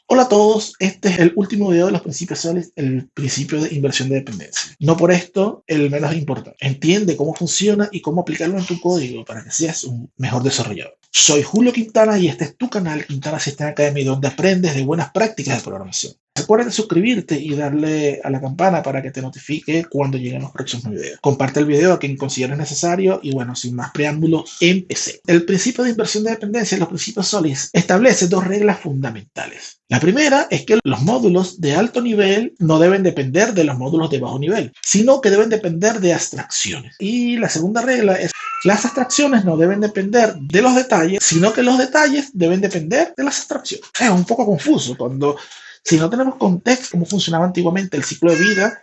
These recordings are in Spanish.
Hola a todos, este es el último video de los principios sólidos, el principio de inversión de dependencia. No por esto el menos importante. Entiende cómo funciona y cómo aplicarlo en tu código para que seas un mejor desarrollador. Soy Julio Quintana y este es tu canal Quintana System Academy, donde aprendes de buenas prácticas de programación. Recuerda suscribirte y darle a la campana para que te notifique cuando lleguen los próximos videos. Comparte el video a quien consideres necesario y bueno, sin más preámbulos, empecé. El principio de inversión de dependencia, los principios sólidos, establece dos reglas fundamentales. La primera es que los módulos de alto nivel no deben depender de los módulos de bajo nivel, sino que deben depender de abstracciones. Y la segunda regla es que las abstracciones no deben depender de los detalles, sino que los detalles deben depender de las abstracciones. Es un poco confuso si no tenemos contexto cómo funcionaba antiguamente el ciclo de vida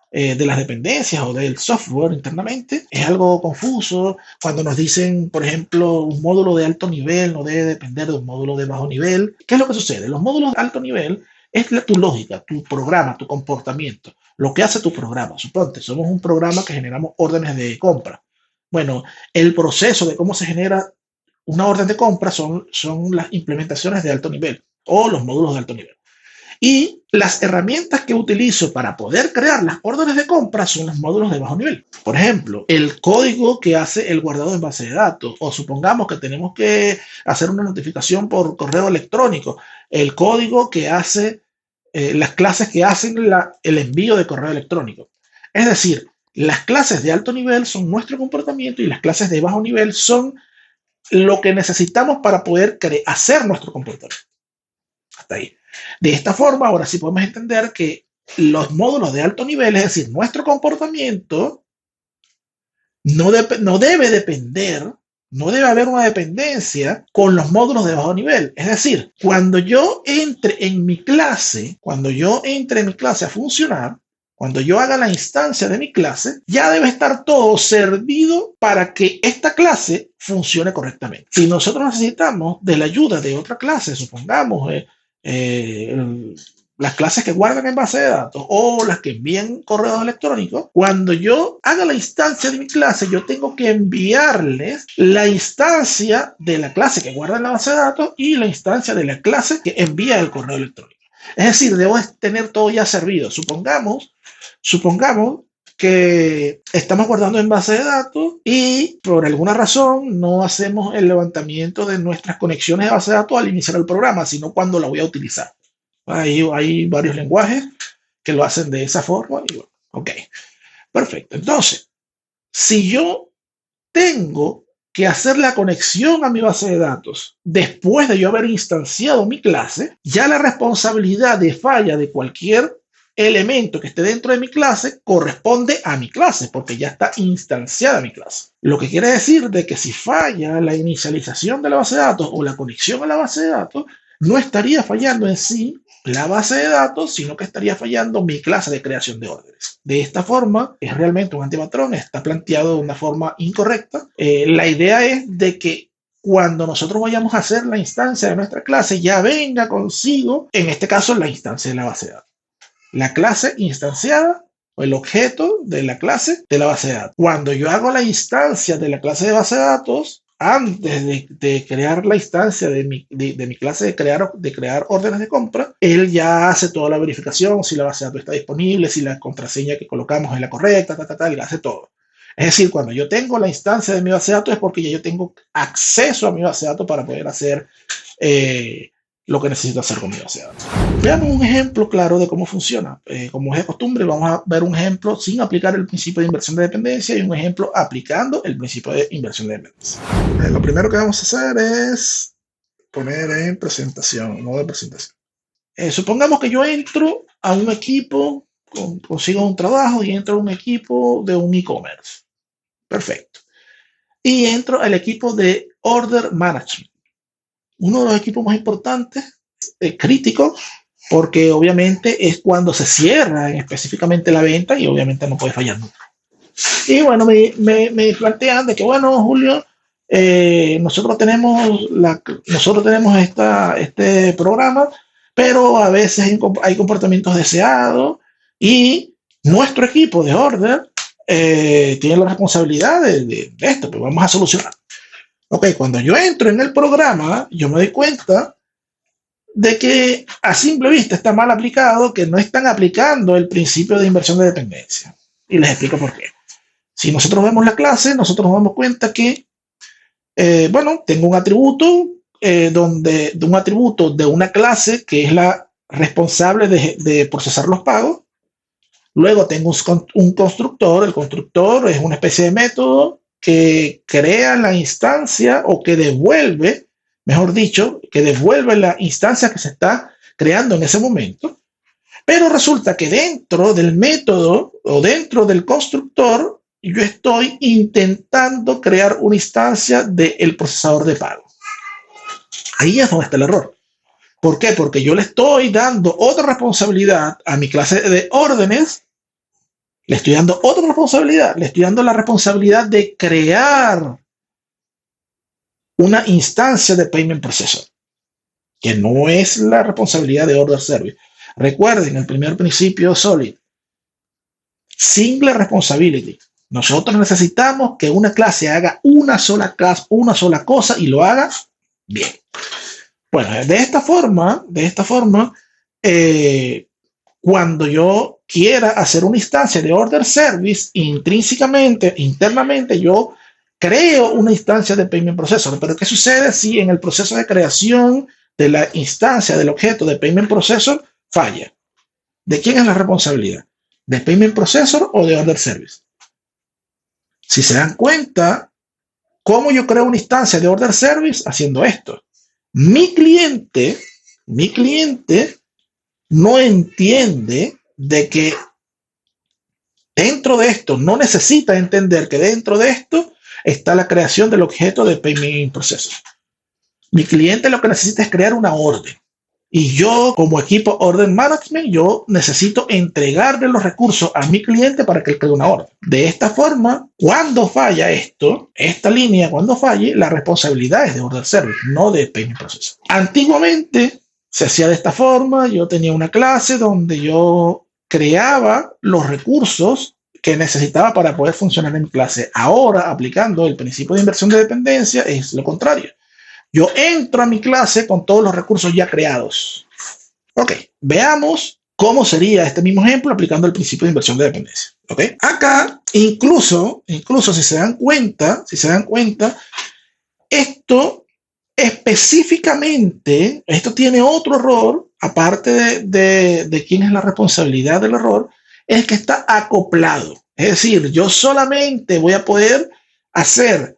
de las dependencias o del software internamente, es algo confuso. Cuando nos dicen, por ejemplo, un módulo de alto nivel no debe depender de un módulo de bajo nivel, ¿qué es lo que sucede? Los módulos de alto nivel es tu lógica, tu programa, tu comportamiento, lo que hace tu programa. Suponte, somos un programa que generamos órdenes de compra. Bueno, el proceso de cómo se genera una orden de compra son las implementaciones de alto nivel o los módulos de alto nivel. Y las herramientas que utilizo para poder crear las órdenes de compra son los módulos de bajo nivel. Por ejemplo, el código que hace el guardado en base de datos, o supongamos que tenemos que hacer una notificación por correo electrónico, el código que hace las clases que hacen el envío de correo electrónico. Es decir, las clases de alto nivel son nuestro comportamiento y las clases de bajo nivel son lo que necesitamos para poder hacer nuestro comportamiento. Hasta ahí. De esta forma, ahora sí podemos entender que los módulos de alto nivel, es decir, nuestro comportamiento, no debe depender, no debe haber una dependencia con los módulos de bajo nivel. Es decir, cuando yo entre en mi clase a funcionar, cuando yo haga la instancia de mi clase, ya debe estar todo servido para que esta clase funcione correctamente. Si nosotros necesitamos de la ayuda de otra clase, supongamos las clases que guardan en base de datos o las que envían correos electrónicos, cuando yo haga la instancia de mi clase, yo tengo que enviarles la instancia de la clase que guarda en la base de datos y la instancia de la clase que envía el correo electrónico. Es decir, debo tener todo ya servido. Supongamos que estamos guardando en base de datos y por alguna razón no hacemos el levantamiento de nuestras conexiones de base de datos al iniciar el programa, sino cuando la voy a utilizar. Hay varios lenguajes que lo hacen de esa forma. Y bueno, ok, perfecto. Entonces, si yo tengo que hacer la conexión a mi base de datos después de yo haber instanciado mi clase, ya la responsabilidad de falla de cualquier elemento que esté dentro de mi clase corresponde a mi clase, porque ya está instanciada mi clase. Lo que quiere decir de que si falla la inicialización de la base de datos o la conexión a la base de datos, no estaría fallando en sí la base de datos, sino que estaría fallando mi clase de creación de órdenes. De esta forma, es realmente un antipatrón, está planteado de una forma incorrecta. La idea es de que cuando nosotros vayamos a hacer la instancia de nuestra clase, ya venga consigo, en este caso, la instancia de la base de datos. La clase instanciada o el objeto de la clase de la base de datos. Cuando yo hago la instancia de la clase de base de datos, antes de crear la instancia de mi clase de crear órdenes de compra, él ya hace toda la verificación, si la base de datos está disponible, si la contraseña que colocamos es la correcta, él hace todo. Es decir, cuando yo tengo la instancia de mi base de datos es porque ya yo tengo acceso a mi base de datos para poder hacer lo que necesito hacer con mi base de datos. Veamos un ejemplo claro de cómo funciona. Como es de costumbre, vamos a ver un ejemplo sin aplicar el principio de inversión de dependencia y un ejemplo aplicando el principio de inversión de dependencia. Lo primero que vamos a hacer es poner en presentación, modo de presentación. Supongamos que yo entro a un equipo, consigo un trabajo y entro a un equipo de un e-commerce. Perfecto. Y entro al equipo de Order Management. Uno de los equipos más importantes, críticos, porque obviamente es cuando se cierra específicamente la venta y obviamente no puede fallar nunca. Y bueno, me plantean de que, bueno, Julio, nosotros tenemos este programa, pero a veces hay comportamientos deseados y nuestro equipo de Order tiene la responsabilidad de esto, pues vamos a solucionar. Ok, cuando yo entro en el programa, yo me doy cuenta de que a simple vista está mal aplicado, que no están aplicando el principio de inversión de dependencia. Y les explico por qué. Si nosotros vemos la clase, nosotros nos damos cuenta que, bueno, tengo un atributo, de un atributo de una clase que es la responsable de procesar los pagos. Luego tengo un constructor. El constructor es una especie de método que crea la instancia o que devuelve, mejor dicho, que devuelve la instancia que se está creando en ese momento. Pero resulta que dentro del método o dentro del constructor, yo estoy intentando crear una instancia del procesador de pago. Ahí es donde está el error. ¿Por qué? Porque yo le estoy dando otra responsabilidad a mi clase de órdenes. Le estoy dando otra responsabilidad. Le estoy dando la responsabilidad de crear una instancia de Payment Processor, que no es la responsabilidad de Order Service. Recuerden el primer principio Solid. Single Responsibility. Nosotros necesitamos que una clase haga una sola cosa y lo haga bien. Bueno, de esta forma, cuando yo quiera hacer una instancia de Order Service, internamente, yo creo una instancia de Payment Processor. Pero ¿qué sucede si en el proceso de creación de la instancia del objeto de Payment Processor falla? ¿De quién es la responsabilidad? ¿De Payment Processor o de Order Service? Si se dan cuenta, ¿cómo yo creo una instancia de Order Service? Haciendo esto. Mi cliente no entiende de que dentro de esto, no necesita entender que dentro de esto está la creación del objeto de Payment Processor. Mi cliente lo que necesita es crear una orden. Y yo, como equipo Order Management, yo necesito entregarle los recursos a mi cliente para que él cree una orden. De esta forma, cuando falla esta línea, cuando falle, la responsabilidad es de Order Service, no de Payment Processor. Antiguamente se hacía de esta forma. Yo tenía una clase donde yo creaba los recursos que necesitaba para poder funcionar en mi clase. Ahora, aplicando el principio de inversión de dependencia, es lo contrario. Yo entro a mi clase con todos los recursos ya creados. Ok, veamos cómo sería este mismo ejemplo aplicando el principio de inversión de dependencia. Ok, acá, incluso si se dan cuenta, esto específicamente, esto tiene otro error, aparte de quién es la responsabilidad del error, es que está acoplado. Es decir, yo solamente voy a poder hacer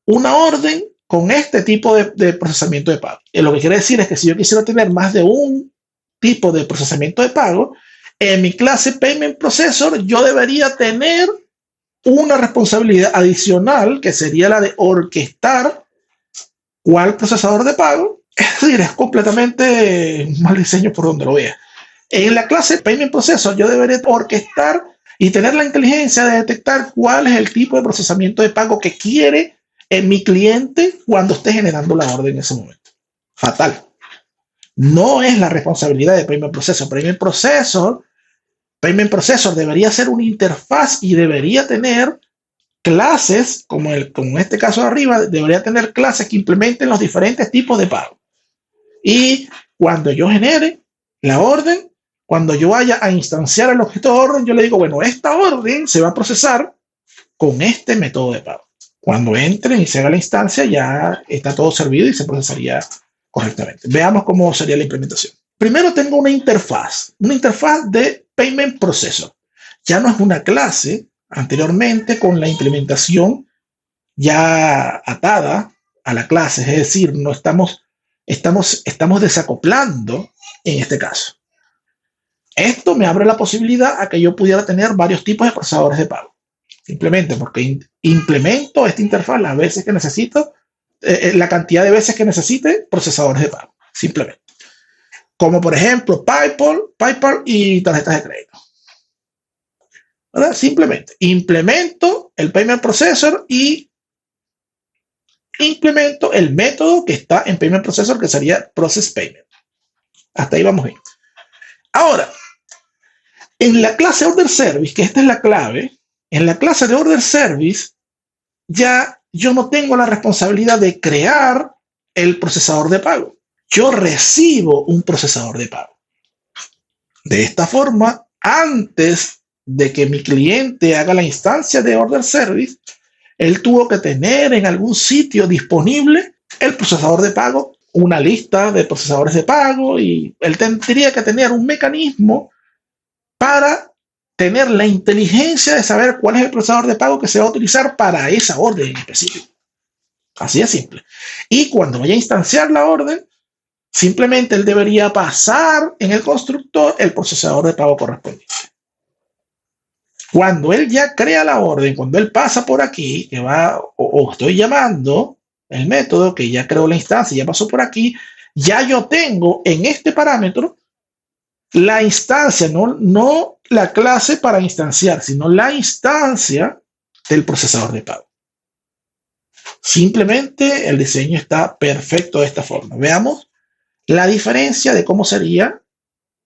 una orden con este tipo de procesamiento de pago. Lo que quiere decir es que si yo quisiera tener más de un tipo de procesamiento de pago, en mi clase Payment Processor yo debería tener una responsabilidad adicional que sería la de orquestar cuál procesador de pago. Es decir, es completamente un mal diseño por donde lo vea. En la clase Payment Processor yo debería orquestar y tener la inteligencia de detectar cuál es el tipo de procesamiento de pago que quiere en mi cliente cuando esté generando la orden en ese momento. Fatal. No es la responsabilidad de Payment Processor. Payment Processor debería ser una interfaz y debería tener clases, como en este caso de arriba, debería tener clases que implementen los diferentes tipos de pago. Y cuando yo genere la orden, cuando yo vaya a instanciar el objeto de orden, yo le digo, bueno, esta orden se va a procesar con este método de pago. Cuando entren y se haga la instancia, ya está todo servido y se procesaría correctamente. Veamos cómo sería la implementación. Primero tengo una interfaz de Payment Processor. Ya no es una clase. Anteriormente, con la implementación ya atada a la clase, es decir, no estamos desacoplando en este caso. Esto me abre la posibilidad a que yo pudiera tener varios tipos de procesadores de pago. Simplemente porque implemento esta interfaz las veces que necesito, la cantidad de veces que necesite procesadores de pago. Simplemente. Como por ejemplo PayPal y tarjetas de crédito. ¿Verdad? Simplemente implemento el Payment Processor y implemento el método que está en Payment Processor, que sería Process Payment. Hasta ahí vamos bien. Ahora, en la clase Order Service, que esta es la clave, en la clase de Order Service, ya yo no tengo la responsabilidad de crear el procesador de pago. yo recibo un procesador de pago. De esta forma, antes de que mi cliente haga la instancia de order service, él tuvo que tener en algún sitio disponible el procesador de pago, una lista de procesadores de pago, y él tendría que tener un mecanismo para tener la inteligencia de saber cuál es el procesador de pago que se va a utilizar para esa orden en específico. Así de simple. Y cuando vaya a instanciar la orden, simplemente él debería pasar en el constructor el procesador de pago correspondiente. Cuando él ya crea la orden, cuando él pasa por aquí, que va, o estoy llamando el método que ya creó la instancia, ya pasó por aquí, ya yo tengo en este parámetro la instancia, no la clase para instanciar, sino la instancia del procesador de pago. Simplemente el diseño está perfecto de esta forma. Veamos la diferencia de cómo sería,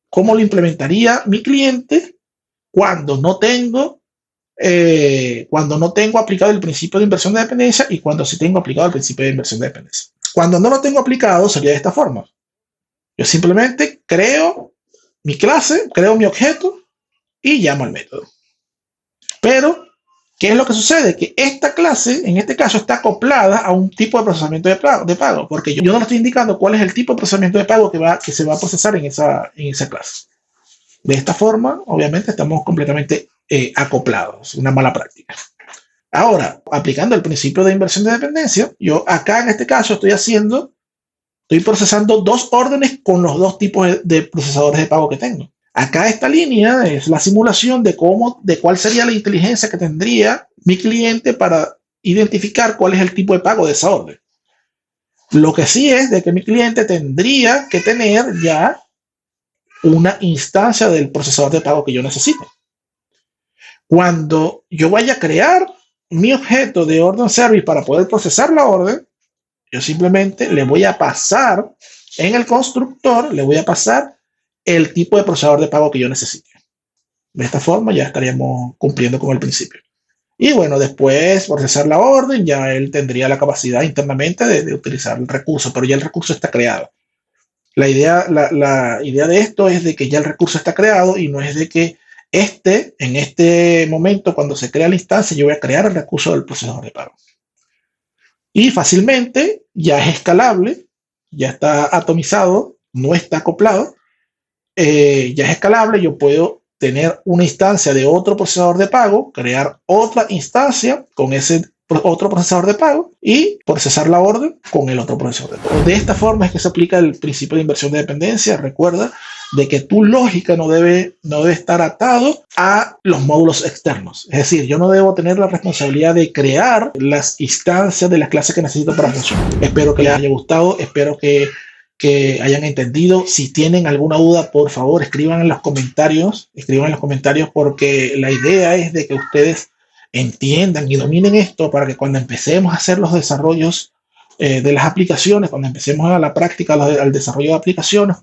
cómo lo implementaría mi cliente cuando no tengo aplicado el principio de inversión de dependencia y cuando sí tengo aplicado el principio de inversión de dependencia. Cuando no lo tengo aplicado sería de esta forma. Yo simplemente creo mi clase, creo mi objeto y llamo al método. Pero, ¿qué es lo que sucede? Que esta clase, en este caso, está acoplada a un tipo de procesamiento de pago, porque yo no le estoy indicando cuál es el tipo de procesamiento de pago que se va a procesar en esa clase. De esta forma, obviamente, estamos completamente acoplados, una mala práctica. Ahora, aplicando el principio de inversión de dependencia, yo acá en este caso estoy procesando dos órdenes con los dos tipos de procesadores de pago que tengo. Acá esta línea es la simulación de cuál sería la inteligencia que tendría mi cliente para identificar cuál es el tipo de pago de esa orden. Lo que sí es de que mi cliente tendría que tener ya una instancia del procesador de pago que yo necesito. Cuando yo vaya a crear mi objeto de order service para poder procesar la orden, yo simplemente le voy a pasar en el constructor, le voy a pasar el tipo de procesador de pago que yo necesite. De esta forma ya estaríamos cumpliendo con el principio. Y bueno, después procesar la orden, ya él tendría la capacidad internamente de utilizar el recurso, pero ya el recurso está creado. La idea de esto es de que ya el recurso está creado y no es de que en este momento, cuando se crea la instancia, yo voy a crear el recurso del procesador de pago. Y fácilmente ya es escalable, ya está atomizado, no está acoplado, ya es escalable, yo puedo tener una instancia de otro procesador de pago, crear otra instancia con ese otro procesador de pago y procesar la orden con el otro procesador de pago. De esta forma es que se aplica el principio de inversión de dependencia. Recuerda de que tu lógica no debe estar atado a los módulos externos. Es decir, yo no debo tener la responsabilidad de crear las instancias de las clases que necesito para funcionar. Espero que les haya gustado, espero que hayan entendido. Si tienen alguna duda, por favor, escriban en los comentarios porque la idea es de que ustedes entiendan y dominen esto para que cuando empecemos a hacer los desarrollos de las aplicaciones, cuando empecemos a la práctica al desarrollo de aplicaciones,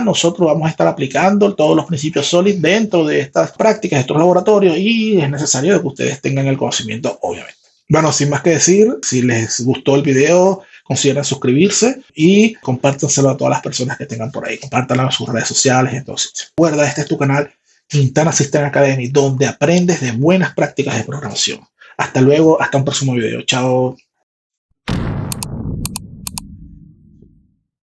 nosotros vamos a estar aplicando todos los principios SOLID dentro de estas prácticas, de estos laboratorios, y es necesario que ustedes tengan el conocimiento, obviamente. Bueno, sin más que decir, si les gustó el video, consideren suscribirse y compártanselo a todas las personas que tengan por ahí. Compártanlo en sus redes sociales. Entonces, recuerda, este es tu canal Quintana System Academy, donde aprendes de buenas prácticas de programación. Hasta luego, hasta un próximo video. Chao.